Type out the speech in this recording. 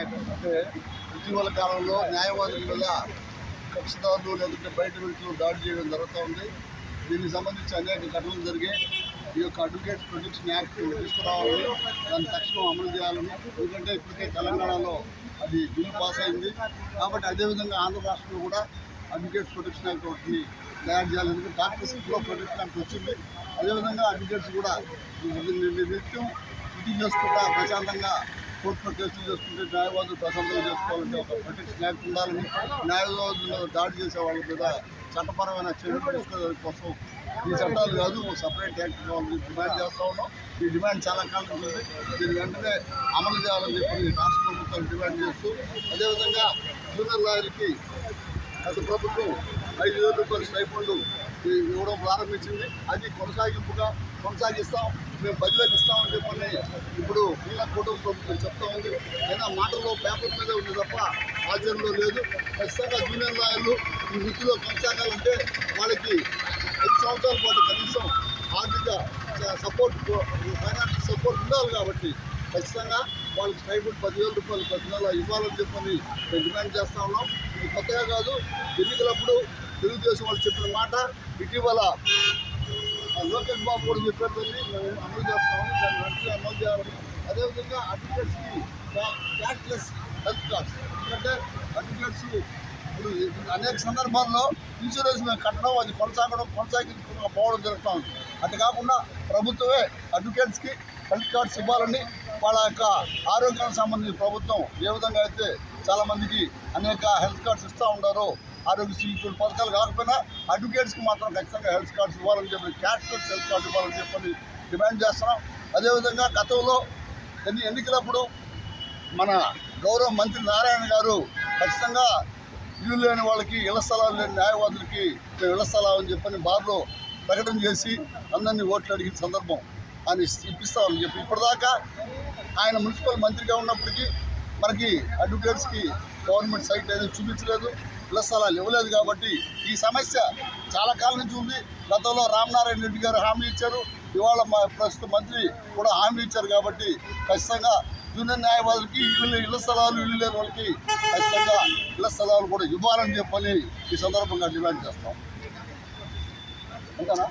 అంటే ఇటీవల కాలంలో న్యాయవాదుల మీద కక్షదారులు లేదంటే బయట వ్యక్తులు దాడి చేయడం జరుగుతూ ఉంది. దీనికి సంబంధించి అనేక ఘటనలు జరిగాయి. ఈ యొక్క అడ్వకేట్స్ ప్రొటెక్షన్ యాక్ట్ తీసుకురావాలని, దాన్ని తక్షణం అమలు చేయాలని, ఎందుకంటే ఇప్పటికే తెలంగాణలో అది బిల్లు పాస్ అయింది. కాబట్టి అదేవిధంగా ఆంధ్ర రాష్ట్రంలో కూడా అడ్వకేట్స్ ప్రొటెక్షన్ యాక్ట్ ఒకటి తయారు చేయాలి. ఎందుకంటే డాక్టర్స్లో ప్రొటెక్షన్ యాక్ట్ వచ్చింది. అదేవిధంగా అడ్వకేట్స్ కూడా నిత్యం ఇది చేసుకుంటా ప్రశాంతంగా కోర్టులో కేసులు చేసుకుంటే న్యాయవాదులు ప్రశాంతంగా చేసుకోవాలంటే ఒక ప్రొటెక్షన్ యాక్ట్ ఉండాలని, న్యాయవాదులు దాడి చేసే వాళ్ళ మీద చట్టపరమైన చర్యలు తీసుకోవడం కోసం ఈ చట్టాలు కాదు, సపరేట్ యాక్ట్ కావాలని డిమాండ్ చేస్తూ ఉన్నాం. ఈ డిమాండ్ చాలా కాలం ఉంటుంది. దీన్ని వెంటనే అమలు చేయాలని చెప్పి రాష్ట్ర ప్రభుత్వాలు డిమాండ్ చేస్తూ, అదేవిధంగా జూనియర్ లాయర్కి గత ప్రభుత్వం 5,000 రూపాయల స్టైఫండ్ ఇవ్వడం ప్రారంభించింది. అది కొనసాగిస్తాం, మేము 10,000 ఇస్తామని చెప్పని ఇప్పుడు ఇలా కూటమి ప్రభుత్వం చెప్తా ఉంది. అయినా మాటల్లో పేపర్ మీదే ఉంది తప్ప ఆచరణలో లేదు. ఖచ్చితంగా జూనియర్ లాయర్లు ఈ వృత్తిలో కొనసాగాలంటే వాళ్ళకి 5 సంవత్సరాల పాటు కనీసం ఆర్థిక సపోర్ట్, ఫైనాన్షియల్ సపోర్ట్ ఉండాలి. కాబట్టి ఖచ్చితంగా వాళ్ళకి స్టైఫండ్ 10,000 రూపాయలు ప్రతి నెల ఇవ్వాలని చెప్పని మేము డిమాండ్ చేస్తా ఉన్నాం. ఇది కొత్తగా కాదు, ఎన్నికలప్పుడు తెలుగుదేశం వాళ్ళు చెప్పిన మాట ఇటీవల లోకేష్ బాబు కూడా చెప్పేది మేము అమలు చేస్తామని, దాన్ని వెంటనే అమలు చేయాలని. అదేవిధంగా అడ్వకేట్స్కి క్యాష్లెస్ హెల్త్ కార్డ్స్, ఎందుకంటే అడ్వకేట్స్ ఇప్పుడు అనేక సందర్భాల్లో ఇన్సూరెన్స్ మేము కట్టడం, అది కొనసాగించుకుని పోవడం జరుగుతూ ఉంది. అటు కాకుండా ప్రభుత్వమే అడ్వకేట్స్కి హెల్త్ కార్డ్స్ ఇవ్వాలని, వాళ్ళ యొక్క ఆరోగ్యానికి సంబంధించి ప్రభుత్వం ఏ విధంగా అయితే చాలామందికి అనేక హెల్త్ కార్డ్స్ ఇస్తూ ఉన్నారో, ఆరోగ్యశ్రీ ఇప్పుడు పథకాలు కాకపోయినా అడ్వకేట్స్కి మాత్రం ఖచ్చితంగా హెల్త్ కార్డ్స్ ఇవ్వాలని చెప్పి, క్యాష్లెస్ హెల్త్ కార్డు ఇవ్వాలని చెప్పని డిమాండ్ చేస్తున్నాం. అదేవిధంగా గతంలో ఎన్నికలప్పుడు మన గౌరవ మంత్రి నారాయణ గారు ఖచ్చితంగా ఇల్లు లేని వాళ్ళకి ఇళ్ల స్థలాలు లేని న్యాయవాదులకి ఇళ్ల స్థలాలు అని చెప్పని బార్లో ప్రకటన చేసి అందరినీ ఓట్లు అడిగిన సందర్భం ఆయన ఇప్పిస్తామని చెప్పి, ఇప్పటిదాకా ఆయన మున్సిపల్ మంత్రిగా ఉన్నప్పటికీ మనకి అడ్వకేట్స్కి గవర్నమెంట్ సైట్ అనేది చూపించలేదు, ఇళ్ల స్థలాలు ఇవ్వలేదు. కాబట్టి ఈ సమస్య చాలా కాలం నుంచి ఉంది. గతంలో రామనారాయణ రెడ్డి గారు హామీ ఇచ్చారు, ఇవాళ మా ప్రస్తుత మంత్రి కూడా హామీ ఇచ్చారు. కాబట్టి ఖచ్చితంగా జూనియర్ న్యాయవాదులకి ఇళ్ల స్థలాలు, ఇల్లు లేని వాళ్ళకి ఖచ్చితంగా ఇళ్ల స్థలాలు కూడా ఇవ్వాలని చెప్పని ఈ సందర్భంగా డిమాండ్ చేస్తాం. అంతేనా?